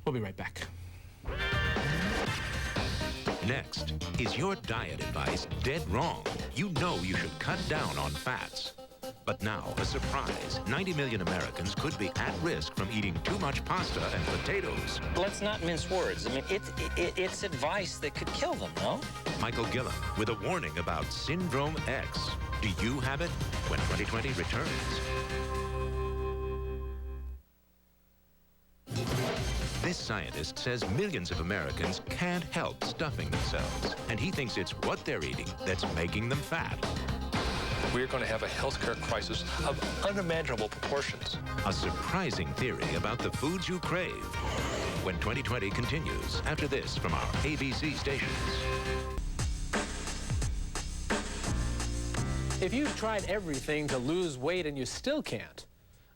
We'll be right back. Next, is your diet advice dead wrong? You know you should cut down on fats. But now, a surprise. 90 million Americans could be at risk from eating too much pasta and potatoes. Let's not mince words. I mean, it's advice that could kill them, no? Michael Gillen with a warning about Syndrome X. Do you have it? When 2020 returns. This scientist says millions of Americans can't help stuffing themselves, and he thinks it's what they're eating that's making them fat. We're going to have a healthcare crisis of unimaginable proportions. A surprising theory about the foods you crave. When 2020 continues, after this from our ABC stations. If you've tried everything to lose weight and you still can't,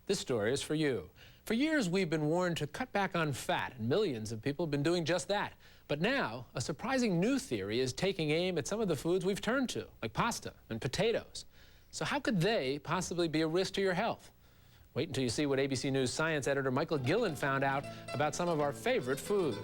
this story is for you. For years, we've been warned to cut back on fat, and millions of people have been doing just that. But now, a surprising new theory is taking aim at some of the foods we've turned to, like pasta and potatoes. So how could they possibly be a risk to your health? Wait until you see what ABC News science editor Michael Gillen found out about some of our favorite foods.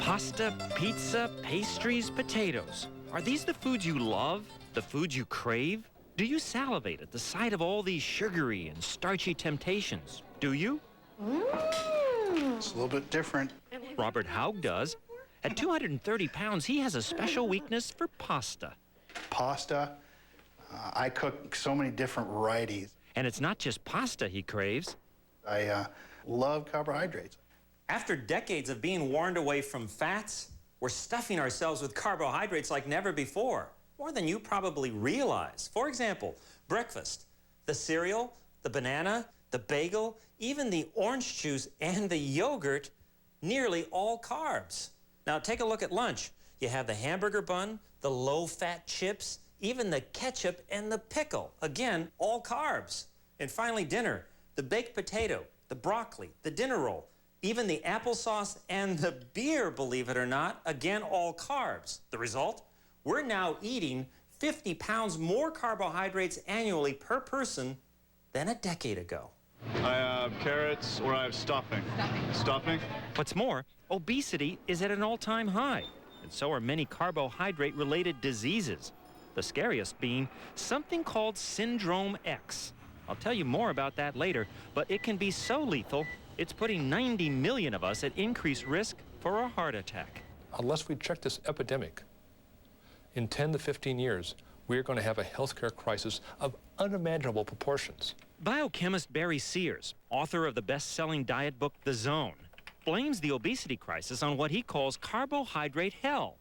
Pasta, pizza, pastries, potatoes. Are these the foods you love? The foods you crave? Do you salivate at the sight of all these sugary and starchy temptations? Do you? It's a little bit different. Robert Haug does. At 230 pounds, he has a special weakness for pasta. Pasta, I cook so many different varieties. And it's not just pasta he craves. I love carbohydrates. After decades of being warned away from fats, we're stuffing ourselves with carbohydrates like never before. More than you probably realize. For example, breakfast, the cereal, the banana, the bagel, even the orange juice and the yogurt, nearly all carbs. Now take a look at lunch. You have the hamburger bun, the low-fat chips, even the ketchup and the pickle. Again, all carbs. And finally, dinner, the baked potato, the broccoli, the dinner roll, even the applesauce and the beer, believe it or not, again, all carbs. The result? We're now eating 50 pounds more carbohydrates annually per person than a decade ago. I have carrots or I have stuffing. Stuffing? What's more, obesity is at an all-time high, and so are many carbohydrate-related diseases. The scariest being something called Syndrome X. I'll tell you more about that later, but it can be so lethal, it's putting 90 million of us at increased risk for a heart attack. Unless we check this epidemic, in 10 to 15 years, we're going to have a healthcare crisis of unimaginable proportions. Biochemist Barry Sears, author of the best-selling diet book The Zone, blames the obesity crisis on what he calls carbohydrate hell.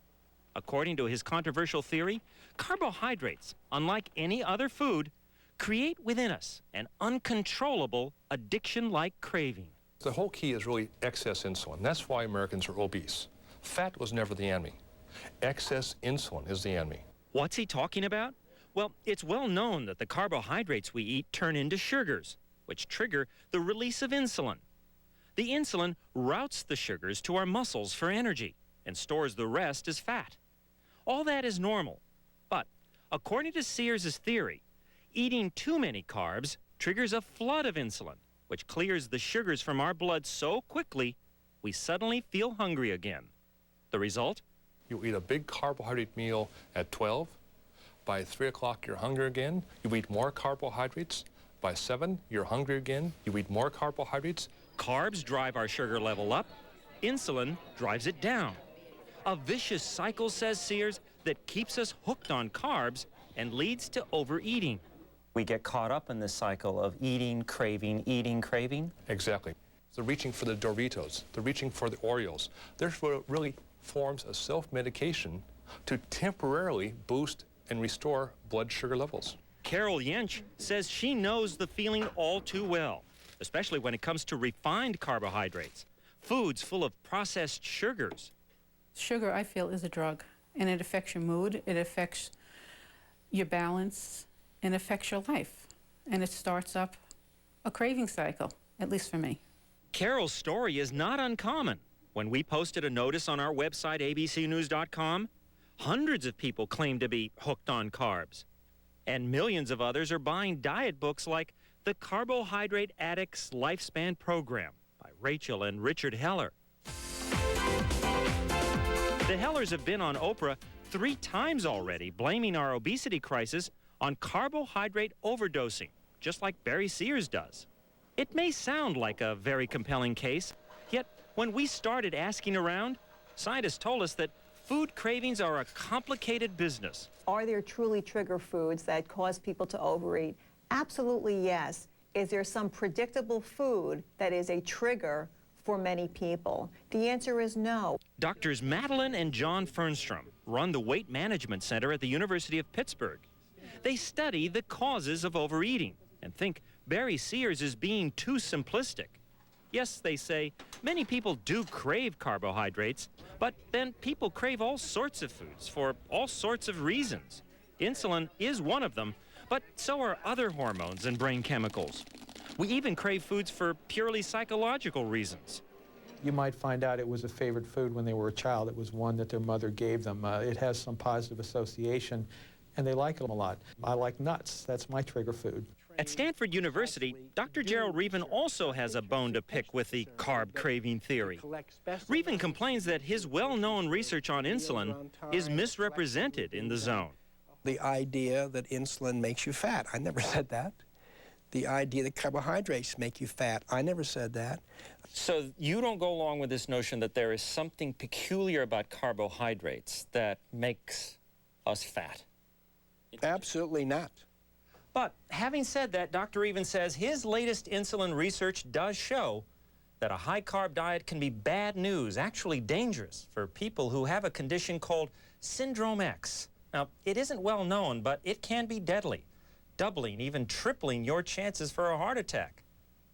According to his controversial theory, carbohydrates, unlike any other food, create within us an uncontrollable addiction-like craving. The whole key is really excess insulin. That's why Americans are obese. Fat was never the enemy. Excess insulin is the enemy. What's he talking about? Well, it's well known that the carbohydrates we eat turn into sugars, which trigger the release of insulin. The insulin routes the sugars to our muscles for energy and stores the rest as fat. All that is normal. But according to Sears' theory, eating too many carbs triggers a flood of insulin, which clears the sugars from our blood so quickly, we suddenly feel hungry again. The result? You eat a big carbohydrate meal at 12. By 3 o'clock, you're hungry again. You eat more carbohydrates. By 7, you're hungry again. You eat more carbohydrates. Carbs drive our sugar level up. Insulin drives it down. A vicious cycle, says Sears, that keeps us hooked on carbs and leads to overeating. We get caught up in this cycle of eating, craving, eating, craving. Exactly. They're reaching for the Doritos. They're reaching for the Oreos. They're really forms of self-medication to temporarily boost and restore blood sugar levels. Carol Yench says she knows the feeling all too well, especially when it comes to refined carbohydrates, foods full of processed sugars. Sugar, I feel, is a drug, and it affects your mood, it affects your balance, and affects your life. And it starts up a craving cycle, at least for me. Carol's story is not uncommon. When we posted a notice on our website, abcnews.com, hundreds of people claimed to be hooked on carbs. And millions of others are buying diet books like The Carbohydrate Addict's Lifespan Program by Rachel and Richard Heller. The Hellers have been on Oprah 3 times already, blaming our obesity crisis on carbohydrate overdosing, just like Barry Sears does. It may sound like a very compelling case, yet when we started asking around, scientists told us that food cravings are a complicated business. Are there truly trigger foods that cause people to overeat? Absolutely yes. Is there some predictable food that is a trigger for many people? The answer is no. Doctors Madeline and John Fernstrom run the Weight Management Center at the University of Pittsburgh. They study the causes of overeating and think Barry Sears is being too simplistic. Yes, they say, many people do crave carbohydrates, but then people crave all sorts of foods for all sorts of reasons. Insulin is one of them, but so are other hormones and brain chemicals. We even crave foods for purely psychological reasons. You might find out it was a favorite food when they were a child. It was one that their mother gave them. It has some positive association, and they like them a lot. I like nuts. That's my trigger food. At Stanford University, Dr. Gerald Reaven also has a bone to pick with the carb craving theory. Reaven complains that his well-known research on insulin is misrepresented in the zone. The idea that insulin makes you fat, I never said that. The idea that carbohydrates make you fat, I never said that. So you don't go along with this notion that there is something peculiar about carbohydrates that makes us fat? Absolutely not. But having said that, Dr. Reaven says his latest insulin research does show that a high-carb diet can be bad news, actually dangerous, for people who have a condition called Syndrome X. Now, it isn't well known, but it can be deadly, doubling, even tripling your chances for a heart attack.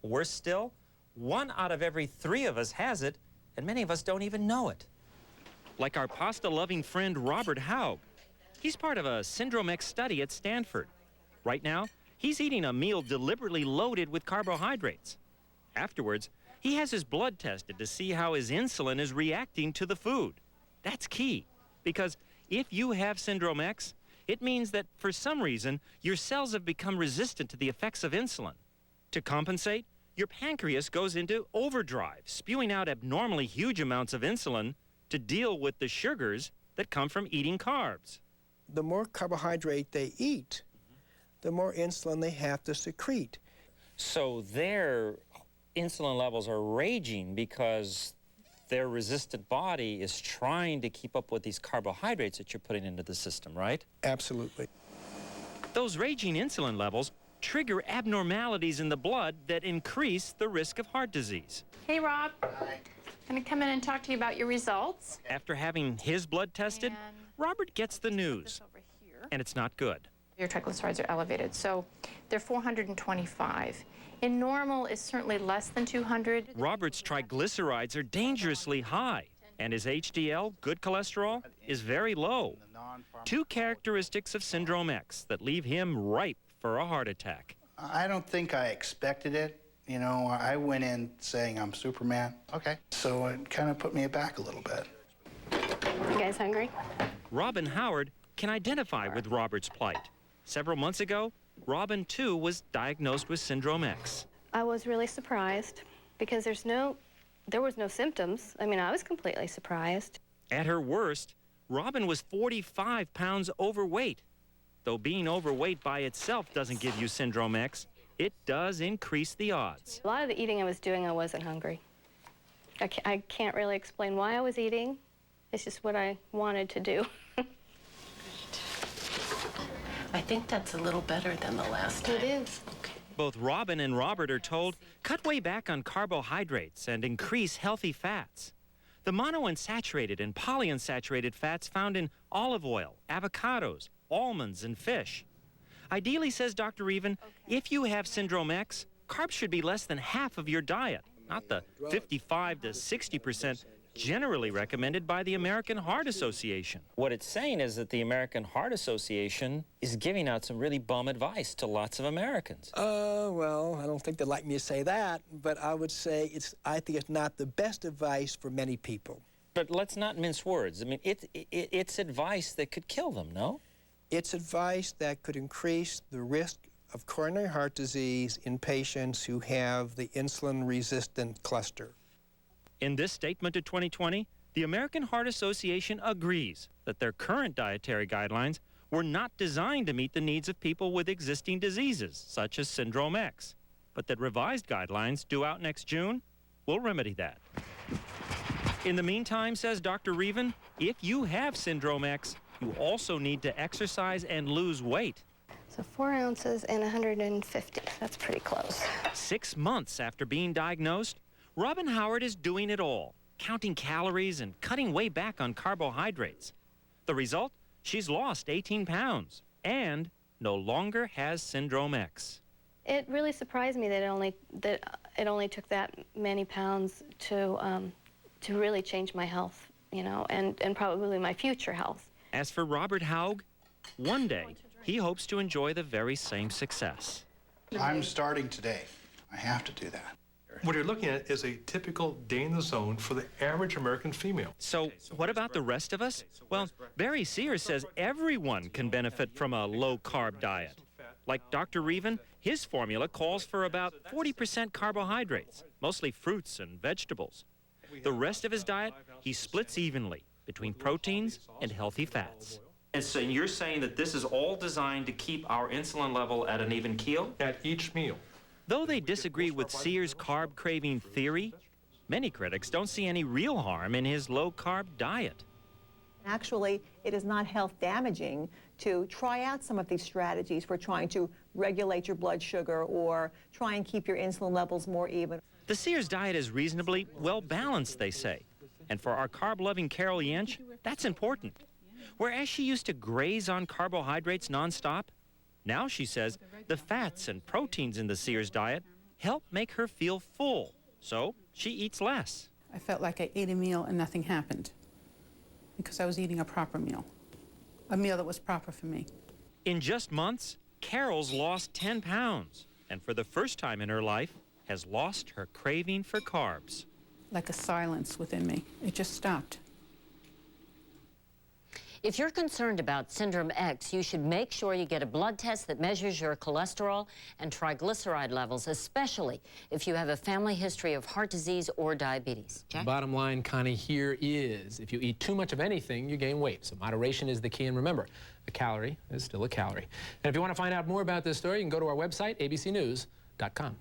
Worse still, 1 out of every 3 of us has it, and many of us don't even know it. Like our pasta-loving friend Robert Haug. He's part of a Syndrome X study at Stanford. Right now, he's eating a meal deliberately loaded with carbohydrates. Afterwards, he has his blood tested to see how his insulin is reacting to the food. That's key, because if you have Syndrome X, it means that for some reason, your cells have become resistant to the effects of insulin. To compensate, your pancreas goes into overdrive, spewing out abnormally huge amounts of insulin to deal with the sugars that come from eating carbs. The more carbohydrate they eat, the more insulin they have to secrete. So their insulin levels are raging because their resistant body is trying to keep up with these carbohydrates that you're putting into the system, right? Absolutely. Those raging insulin levels trigger abnormalities in the blood that increase the risk of heart disease. Hey, Rob. Hi. I'm going to come in and talk to you about your results. After having his blood tested, Robert gets the news, and it's not good. Your triglycerides are elevated, so they're 425. In normal is certainly less than 200. Robert's triglycerides are dangerously high, and his HDL, good cholesterol, is very low. 2 characteristics of Syndrome X that leave him ripe for a heart attack. I don't think I expected it. You know, I went in saying I'm Superman. Okay. So it kind of put me aback a little bit. You guys hungry? Robin Howard can identify with Robert's plight. Several months ago, Robin, too, was diagnosed with Syndrome X. I was really surprised because there was no symptoms. I mean, I was completely surprised. At her worst, Robin was 45 pounds overweight. Though being overweight by itself doesn't give you Syndrome X, it does increase the odds. A lot of the eating I was doing, I wasn't hungry. I can't really explain why I was eating. It's just what I wanted to do. I think that's a little better than the last time. It is. Okay. Both Robin and Robert are told, cut way back on carbohydrates and increase healthy fats. The monounsaturated and polyunsaturated fats found in olive oil, avocados, almonds, and fish. Ideally, says Dr. Reaven, if you have Syndrome X, carbs should be less than half of your diet, not the 55 to 60% generally recommended by the American Heart Association. What it's saying is that the American Heart Association is giving out some really bum advice to lots of Americans. Well, I don't think they'd like me to say that, but I would say I think it's not the best advice for many people. But let's not mince words. I mean, it's advice that could kill them, no? It's advice that could increase the risk of coronary heart disease in patients who have the insulin-resistant cluster. In this statement to 2020, the American Heart Association agrees that their current dietary guidelines were not designed to meet the needs of people with existing diseases, such as Syndrome X, but that revised guidelines due out next June will remedy that. In the meantime, says Dr. Reven, if you have Syndrome X, you also need to exercise and lose weight. So 4 ounces and 150. That's pretty close. 6 months after being diagnosed, Robin Howard is doing it all, counting calories and cutting way back on carbohydrates. The result? She's lost 18 pounds and no longer has Syndrome X. It really surprised me that it only took that many pounds to really change my health, you know, and probably my future health. As for Robert Haug, one day he hopes to enjoy the very same success. I'm starting today. I have to do that. What you're looking at is a typical day in the zone for the average American female. So what about the rest of us? Well, Barry Sears says everyone can benefit from a low-carb diet. Like Dr. Reven, his formula calls for about 40% carbohydrates, mostly fruits and vegetables. The rest of his diet, he splits evenly between proteins and healthy fats. And so you're saying that this is all designed to keep our insulin level at an even keel? At each meal. Though they disagree with Sears' carb-craving theory, many critics don't see any real harm in his low-carb diet. Actually, it is not health damaging to try out some of these strategies for trying to regulate your blood sugar or try and keep your insulin levels more even. The Sears diet is reasonably well-balanced, they say. And for our carb-loving Carol Yench, that's important. Whereas she used to graze on carbohydrates nonstop, now she says the fats and proteins in the Sears diet help make her feel full, so she eats less. I felt like I ate a meal and nothing happened because I was eating a proper meal, a meal that was proper for me. In just months, Carol's lost 10 pounds, and for the first time in her life, has lost her craving for carbs. Like a silence within me. It just stopped. If you're concerned about Syndrome X, you should make sure you get a blood test that measures your cholesterol and triglyceride levels, especially if you have a family history of heart disease or diabetes. Jack? Bottom line, Connie, here is if you eat too much of anything, you gain weight. So moderation is the key. And remember, a calorie is still a calorie. And if you want to find out more about this story, you can go to our website, abcnews.com.